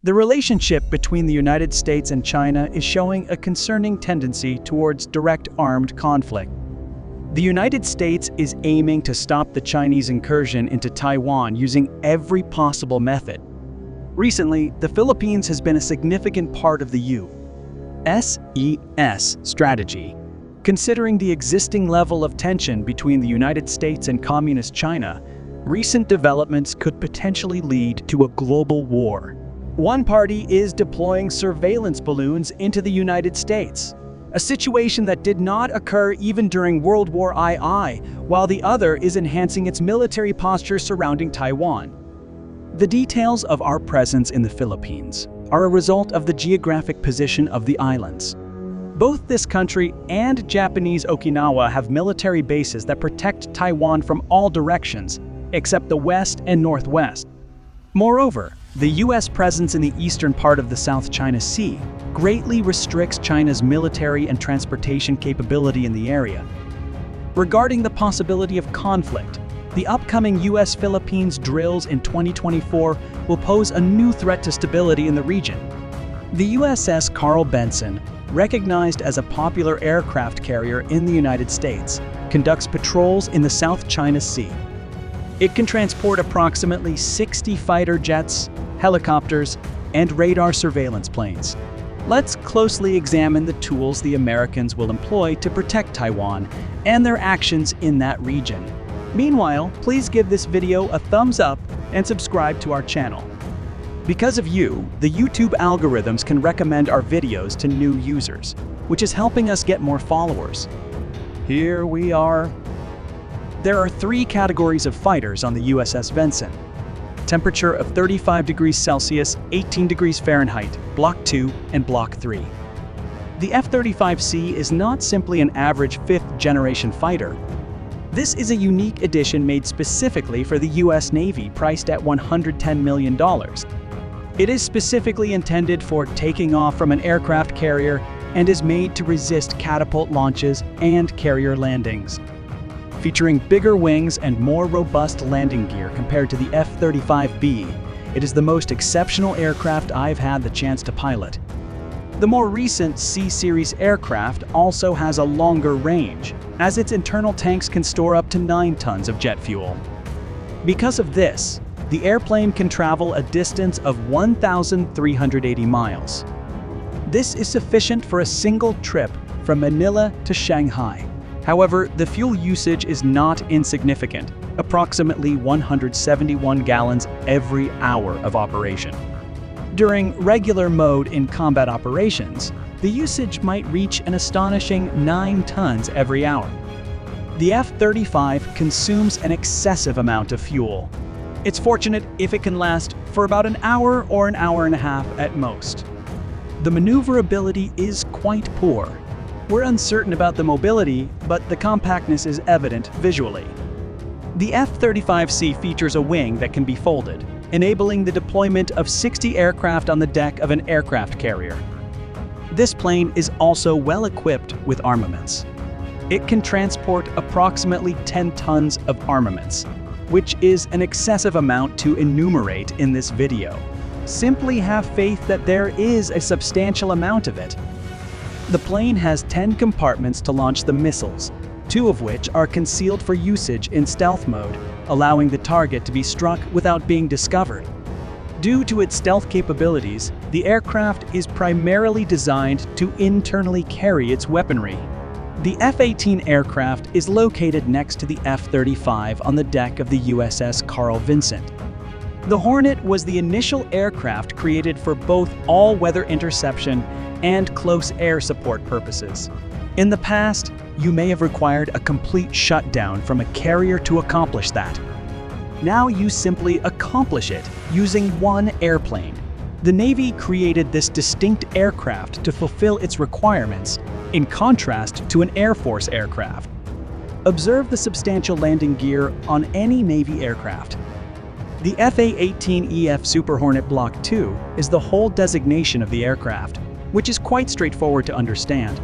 The relationship between the United States and China is showing a concerning tendency towards direct armed conflict. The United States is aiming to stop the Chinese incursion into Taiwan using every possible method. Recently, the Philippines has been a significant part of the U.S. strategy. Considering the existing level of tension between the United States and Communist China, recent developments could potentially lead to a global war. One party is deploying surveillance balloons into the United States, a situation that did not occur even during World War II, while the other is enhancing its military posture surrounding Taiwan. The details of our presence in the Philippines are a result of the geographic position of the islands. Both this country and Japanese Okinawa have military bases that protect Taiwan from all directions, except the west and northwest. Moreover, the U.S. presence in the eastern part of the South China Sea greatly restricts China's military and transportation capability in the area. Regarding the possibility of conflict, the upcoming U.S.-Philippines drills in 2024 will pose a new threat to stability in the region. The USS Carl Benson, recognized as a popular aircraft carrier in the United States, conducts patrols in the South China Sea. It can transport approximately 60 fighter jets, helicopters, and radar surveillance planes. Let's closely examine the tools the Americans will employ to protect Taiwan and their actions in that region. Meanwhile, please give this video a thumbs up and subscribe to our channel. Because of you, the YouTube algorithms can recommend our videos to new users, which is helping us get more followers. Here we are. There are 3 categories of fighters on the USS Benson. Temperature of 35 degrees Celsius, 18 degrees Fahrenheit, Block 2 and Block 3. The F-35C is not simply an average 5th-generation fighter. This is a unique edition made specifically for the U.S. Navy, priced at $110 million. It is specifically intended for taking off from an aircraft carrier and is made to resist catapult launches and carrier landings. Featuring bigger wings and more robust landing gear compared to the F-35B, it is the most exceptional aircraft I've had the chance to pilot. The more recent C-Series aircraft also has a longer range, as its internal tanks can store up to 9 tons of jet fuel. Because of this, the airplane can travel a distance of 1,380 miles. This is sufficient for a single trip from Manila to Shanghai. However, the fuel usage is not insignificant, approximately 171 gallons every hour of operation. During regular mode in combat operations, the usage might reach an astonishing 9 tons every hour. The F-35 consumes an excessive amount of fuel. It's fortunate if it can last for about an hour or an hour and a half at most. The maneuverability is quite poor. We're uncertain about the mobility, but the compactness is evident visually. The F-35C features a wing that can be folded, enabling the deployment of 60 aircraft on the deck of an aircraft carrier. This plane is also well equipped with armaments. It can transport approximately 10 tons of armaments, which is an excessive amount to enumerate in this video. Simply have faith that there is a substantial amount of it. The plane has 10 compartments to launch the missiles, 2 of which are concealed for usage in stealth mode, allowing the target to be struck without being discovered. Due to its stealth capabilities, the aircraft is primarily designed to internally carry its weaponry. The F-18 aircraft is located next to the F-35 on the deck of the USS Carl Vincent. The Hornet was the initial aircraft created for both all-weather interception and close air support purposes. In the past, you may have required a complete shutdown from a carrier to accomplish that. Now you simply accomplish it using one airplane. The Navy created this distinct aircraft to fulfill its requirements, in contrast to an Air Force aircraft. Observe the substantial landing gear on any Navy aircraft. The FA-18EF Super Hornet Block 2 is the whole designation of the aircraft, which is quite straightforward to understand.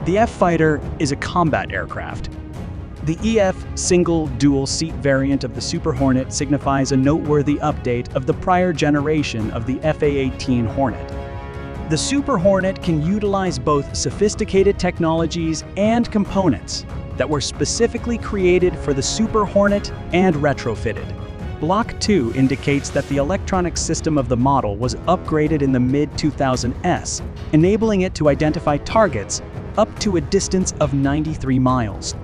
The F-Fighter is a combat aircraft. The EF single dual seat variant of the Super Hornet signifies a noteworthy update of the prior generation of the FA-18 Hornet. The Super Hornet can utilize both sophisticated technologies and components that were specifically created for the Super Hornet and retrofitted. Block 2 indicates that the electronic system of the model was upgraded in the mid-2000s, enabling it to identify targets up to a distance of 93 miles.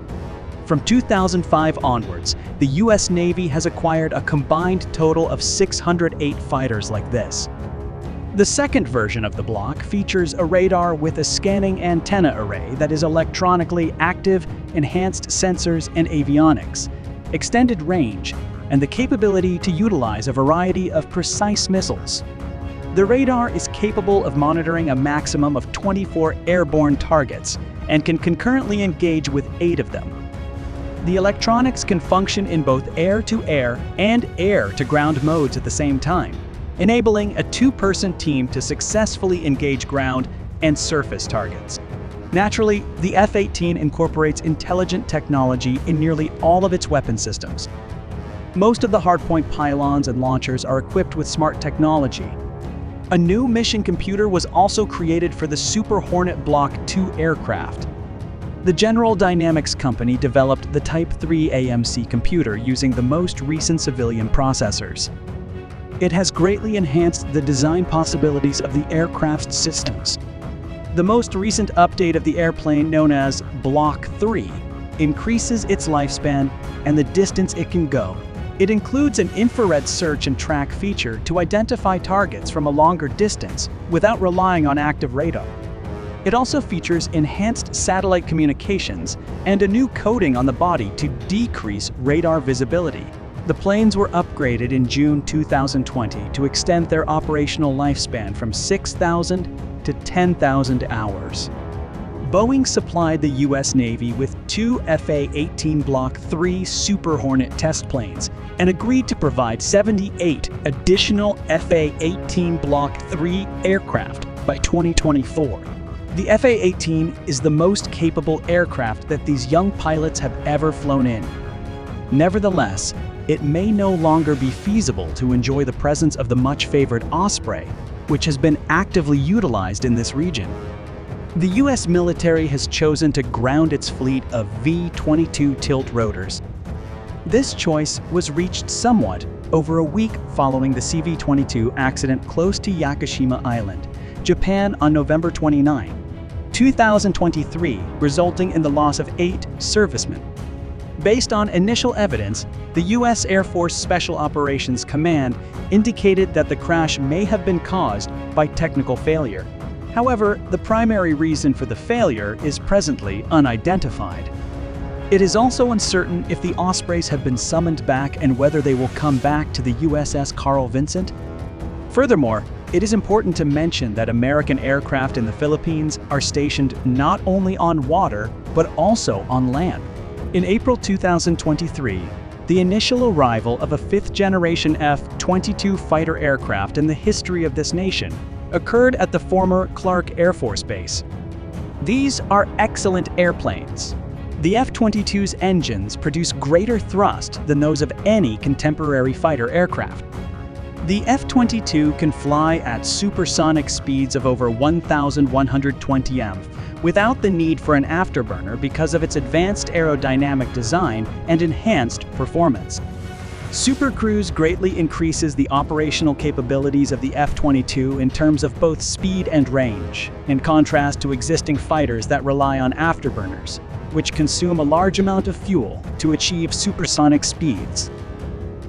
From 2005 onwards, the U.S. Navy has acquired a combined total of 608 fighters like this. The second version of the block features a radar with a scanning antenna array that is electronically active, enhanced sensors and avionics, extended range, and the capability to utilize a variety of precise missiles. The radar is capable of monitoring a maximum of 24 airborne targets and can concurrently engage with 8 of them. The electronics can function in both air-to-air and air-to-ground modes at the same time, enabling a 2-person team to successfully engage ground and surface targets. Naturally, the F-18 incorporates intelligent technology in nearly all of its weapon systems. Most of the hardpoint pylons and launchers are equipped with smart technology. A new mission computer was also created for the Super Hornet Block 2 aircraft. The General Dynamics company developed the Type 3 AMC computer using the most recent civilian processors. It has greatly enhanced the design possibilities of the aircraft's systems. The most recent update of the airplane, known as Block 3, increases its lifespan and the distance it can go. It includes an infrared search and track feature to identify targets from a longer distance without relying on active radar. It also features enhanced satellite communications and a new coating on the body to decrease radar visibility. The planes were upgraded in June 2020 to extend their operational lifespan from 6,000 to 10,000 hours. Boeing supplied the U.S. Navy with 2 FA-18 Block 3 Super Hornet test planes and agreed to provide 78 additional FA-18 Block 3 aircraft by 2024. The FA-18 is the most capable aircraft that these young pilots have ever flown in. Nevertheless, it may no longer be feasible to enjoy the presence of the much-favored Osprey, which has been actively utilized in this region. The U.S. military has chosen to ground its fleet of V-22 tilt rotors. This choice was reached somewhat over a week following the CV-22 accident close to Yakushima Island, Japan on November 29, 2023, resulting in the loss of 8 servicemen. Based on initial evidence, the U.S. Air Force Special Operations Command indicated that the crash may have been caused by technical failure. However, the primary reason for the failure is presently unidentified. It is also uncertain if the Ospreys have been summoned back and whether they will come back to the USS Carl Vinson. Furthermore, it is important to mention that American aircraft in the Philippines are stationed not only on water, but also on land. In April 2023, the initial arrival of a 5th-generation F-22 fighter aircraft in the history of this nation occurred at the former Clark Air Force Base. These are excellent airplanes. The F-22's engines produce greater thrust than those of any contemporary fighter aircraft. The F-22 can fly at supersonic speeds of over 1,120 mph without the need for an afterburner because of its advanced aerodynamic design and enhanced performance. Super Cruise greatly increases the operational capabilities of the F-22 in terms of both speed and range, in contrast to existing fighters that rely on afterburners, which consume a large amount of fuel to achieve supersonic speeds.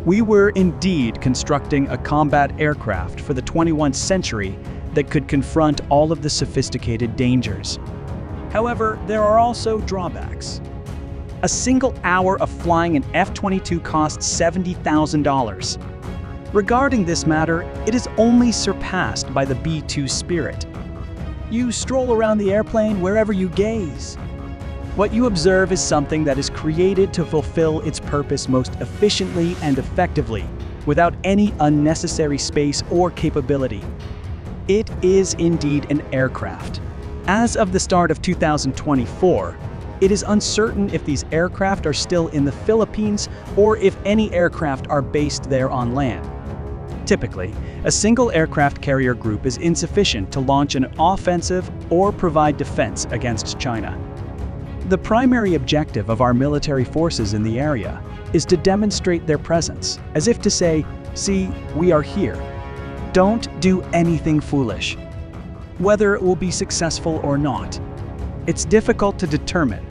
We were indeed constructing a combat aircraft for the 21st century that could confront all of the sophisticated dangers. However, there are also drawbacks. A single hour of flying an F-22 costs $70,000. Regarding this matter, it is only surpassed by the B-2 Spirit. You stroll around the airplane wherever you gaze. What you observe is something that is created to fulfill its purpose most efficiently and effectively, without any unnecessary space or capability. It is indeed an aircraft. As of the start of 2024, It is uncertain if these aircraft are still in the Philippines or if any aircraft are based there on land. Typically, a single aircraft carrier group is insufficient to launch an offensive or provide defense against China. The primary objective of our military forces in the area is to demonstrate their presence, as if to say, "See, we are here. Don't do anything foolish." Whether it will be successful or not, it's difficult to determine.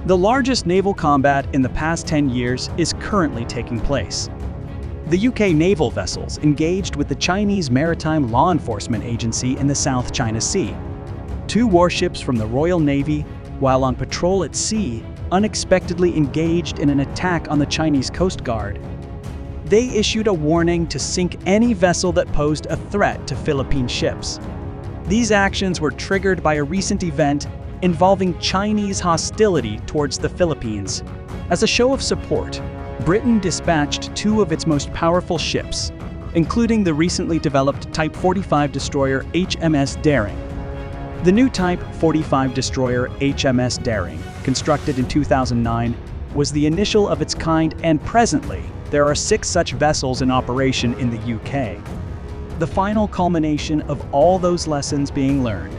The largest naval combat in the past 10 years is currently taking place. The UK naval vessels engaged with the Chinese Maritime Law Enforcement Agency in the South China Sea. 2 warships from the Royal Navy, while on patrol at sea, unexpectedly engaged in an attack on the Chinese Coast Guard. They issued a warning to sink any vessel that posed a threat to Philippine ships. These actions were triggered by a recent event involving Chinese hostility towards the Philippines. As a show of support, Britain dispatched 2 of its most powerful ships, including the recently developed Type 45 destroyer HMS Daring. The new Type 45 destroyer HMS Daring, constructed in 2009, was the initial of its kind, and presently there are 6 such vessels in operation in the UK. The final culmination of all those lessons being learned.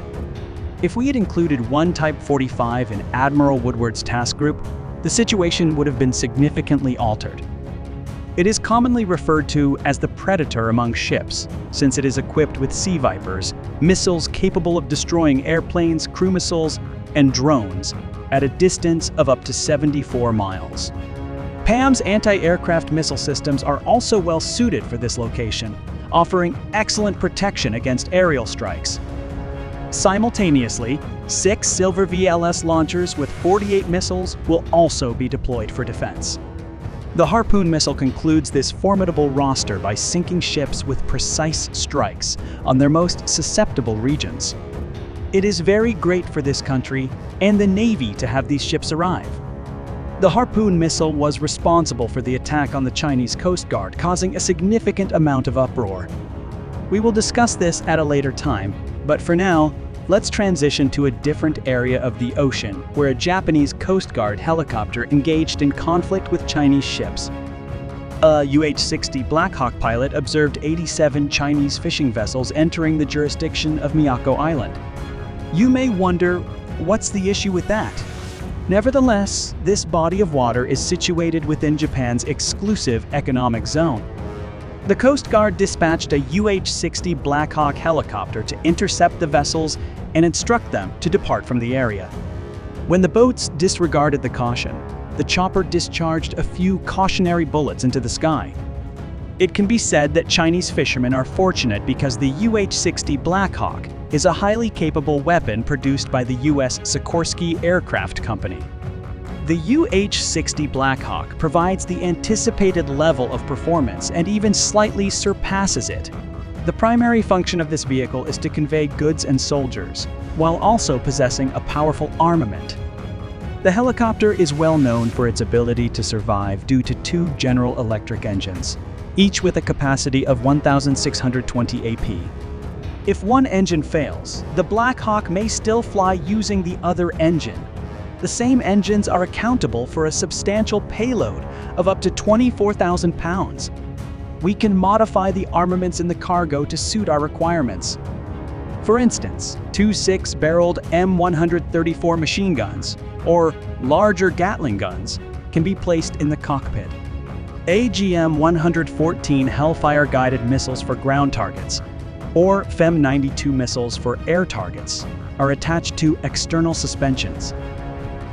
If we had included 1 Type 45 in Admiral Woodward's task group, the situation would have been significantly altered. It is commonly referred to as the Predator among ships, since it is equipped with Sea Vipers, missiles capable of destroying airplanes, crew missiles, and drones at a distance of up to 74 miles. PAM's anti-aircraft missile systems are also well suited for this location, offering excellent protection against aerial strikes. Simultaneously, 6 Silver VLS launchers with 48 missiles will also be deployed for defense. The Harpoon missile concludes this formidable roster by sinking ships with precise strikes on their most susceptible regions. It is very great for this country and the Navy to have these ships arrive. The Harpoon missile was responsible for the attack on the Chinese Coast Guard, causing a significant amount of uproar. We will discuss this at a later time, but for now, let's transition to a different area of the ocean, where a Japanese Coast Guard helicopter engaged in conflict with Chinese ships. A UH-60 Black Hawk pilot observed 87 Chinese fishing vessels entering the jurisdiction of Miyako Island. You may wonder, what's the issue with that? Nevertheless, this body of water is situated within Japan's exclusive economic zone. The Coast Guard dispatched a UH-60 Black Hawk helicopter to intercept the vessels and instruct them to depart from the area. When the boats disregarded the caution, the chopper discharged a few cautionary bullets into the sky. It can be said that Chinese fishermen are fortunate because the UH-60 Black Hawk is a highly capable weapon produced by the U.S. Sikorsky Aircraft Company. The UH-60 Black Hawk provides the anticipated level of performance and even slightly surpasses it. The primary function of this vehicle is to convey goods and soldiers, while also possessing a powerful armament. The helicopter is well known for its ability to survive due to 2 General Electric engines, each with a capacity of 1,620 AP. If one engine fails, the Black Hawk may still fly using the other engine. The same engines are accountable for a substantial payload of up to 24,000 pounds. We can modify the armaments in the cargo to suit our requirements. For instance, 2 6-barreled M134 machine guns, or larger Gatling guns, can be placed in the cockpit. AGM-114 Hellfire-guided missiles for ground targets, or FEM-92 missiles for air targets, are attached to external suspensions.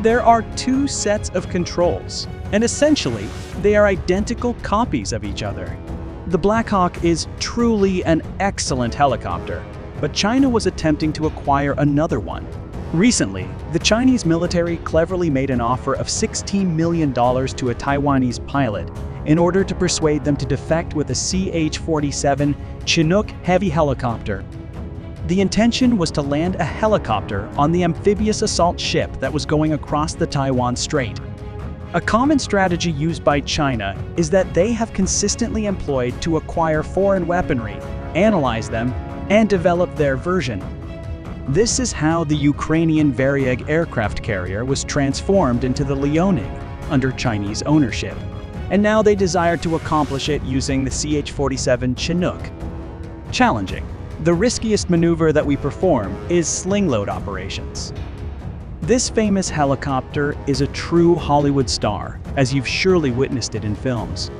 There are 2 sets of controls, and essentially, they are identical copies of each other. The Black Hawk is truly an excellent helicopter, but China was attempting to acquire another one. Recently, the Chinese military cleverly made an offer of $16 million to a Taiwanese pilot in order to persuade them to defect with a CH-47 Chinook heavy helicopter. The intention was to land a helicopter on the amphibious assault ship that was going across the Taiwan Strait. A common strategy used by China is that they have consistently employed to acquire foreign weaponry, analyze them, and develop their version. This is how the Ukrainian Varyag aircraft carrier was transformed into the Liaoning under Chinese ownership, and now they desire to accomplish it using the CH-47 Chinook. Challenging. The riskiest maneuver that we perform is sling load operations. This famous helicopter is a true Hollywood star, as you've surely witnessed it in films.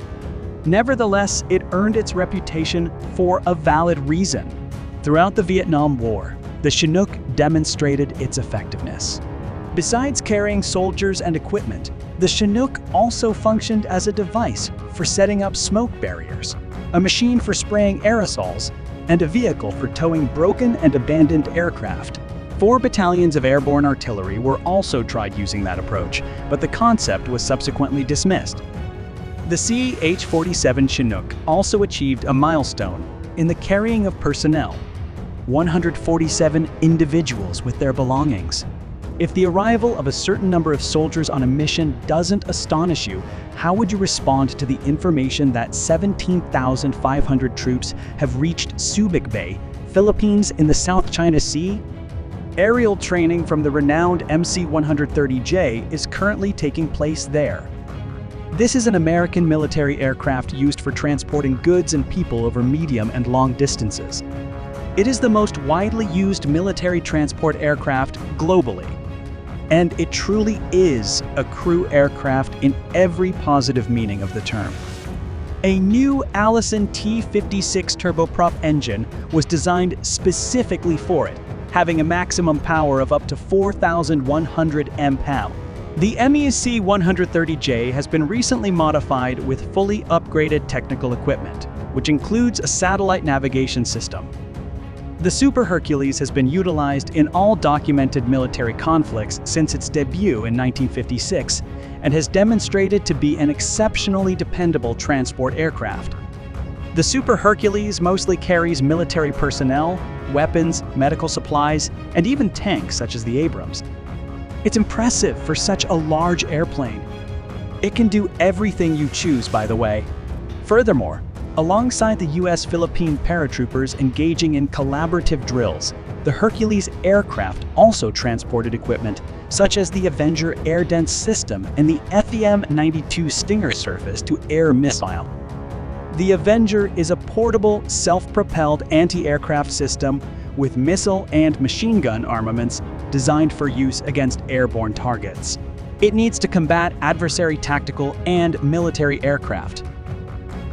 Nevertheless, it earned its reputation for a valid reason. Throughout the Vietnam War, the Chinook demonstrated its effectiveness. Besides carrying soldiers and equipment, the Chinook also functioned as a device for setting up smoke barriers, a machine for spraying aerosols, and a vehicle for towing broken and abandoned aircraft. 4 battalions of airborne artillery were also tried using that approach, but the concept was subsequently dismissed. The CH-47 Chinook also achieved a milestone in the carrying of personnel, 147 individuals with their belongings. If the arrival of a certain number of soldiers on a mission doesn't astonish you, how would you respond to the information that 17,500 troops have reached Subic Bay, Philippines in the South China Sea? Aerial training from the renowned MC-130J is currently taking place there. This is an American military aircraft used for transporting goods and people over medium and long distances. It is the most widely used military transport aircraft globally, and it truly is a crew aircraft in every positive meaning of the term. A new Allison T56 turboprop engine was designed specifically for it, having a maximum power of up to 4,100 mph. The MEC-130J has been recently modified with fully upgraded technical equipment, which includes a satellite navigation system. The Super Hercules has been utilized in all documented military conflicts since its debut in 1956 and has demonstrated to be an exceptionally dependable transport aircraft. The Super Hercules mostly carries military personnel, weapons, medical supplies, and even tanks such as the Abrams. It's impressive for such a large airplane. It can do everything you choose, by the way. Furthermore, alongside the U.S.-Philippine paratroopers engaging in collaborative drills, the Hercules aircraft also transported equipment such as the Avenger air defense system and the FEM-92 Stinger surface-to-air missile. The Avenger is a portable, self-propelled anti-aircraft system with missile and machine gun armaments designed for use against airborne targets. It needs to combat adversary tactical and military aircraft.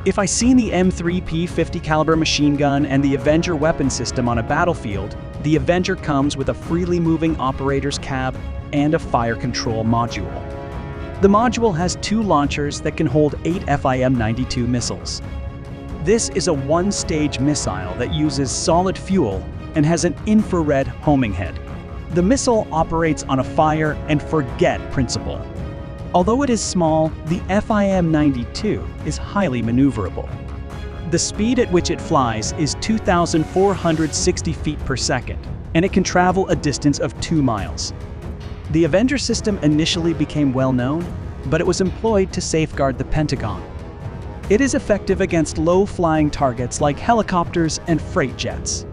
If I see the M3 P50 caliber machine gun and the Avenger weapon system on a battlefield, the Avenger comes with a freely moving operator's cab and a fire control module. The module has 2 launchers that can hold 8 FIM-92 missiles. This is a one-stage missile that uses solid fuel and has an infrared homing head. The missile operates on a fire and forget principle. Although it is small, the FIM-92 is highly maneuverable. The speed at which it flies is 2,460 feet per second, and it can travel a distance of 2 miles. The Avenger system initially became well known, but it was employed to safeguard the Pentagon. It is effective against low-flying targets like helicopters and freight jets.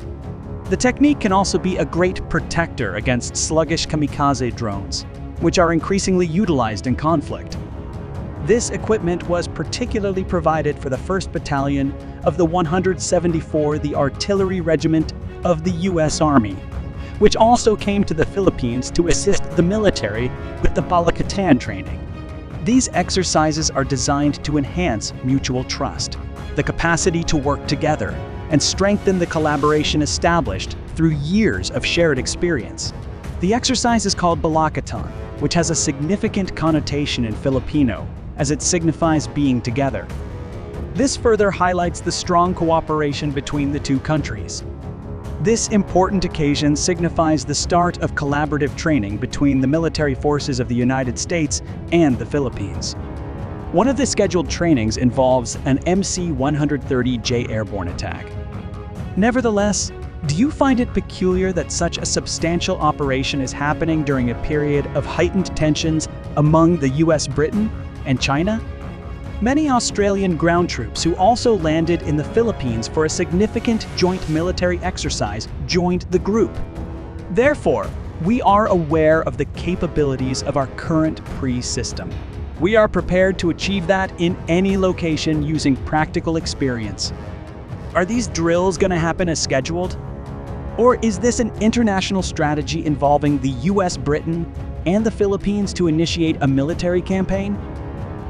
The technique can also be a great protector against sluggish kamikaze drones, which are increasingly utilized in conflict. This equipment was particularly provided for the 1st Battalion of the 174th the Artillery Regiment of the U.S. Army, which also came to the Philippines to assist the military with the Balakatan training. These exercises are designed to enhance mutual trust, the capacity to work together, and strengthen the collaboration established through years of shared experience. The exercise is called Balakatan, which has a significant connotation in Filipino, as it signifies being together. This further highlights the strong cooperation between the 2 countries. This important occasion signifies the start of collaborative training between the military forces of the United States and the Philippines. One of the scheduled trainings involves an MC-130J airborne attack. Nevertheless, do you find it peculiar that such a substantial operation is happening during a period of heightened tensions among the US, Britain, and China? Many Australian ground troops who also landed in the Philippines for a significant joint military exercise joined the group. Therefore, we are aware of the capabilities of our current pre-system. We are prepared to achieve that in any location using practical experience. Are these drills going to happen as scheduled? Or is this an international strategy involving the US, Britain, and the Philippines to initiate a military campaign?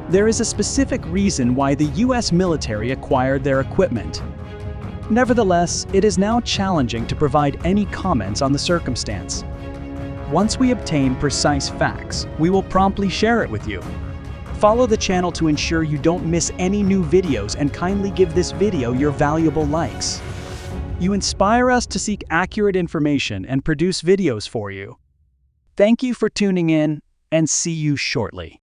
There is a specific reason why the US military acquired their equipment. Nevertheless, it is now challenging to provide any comments on the circumstance. Once we obtain precise facts, we will promptly share it with you. Follow the channel to ensure you don't miss any new videos, and kindly give this video your valuable likes. You inspire us to seek accurate information and produce videos for you. Thank you for tuning in, and see you shortly.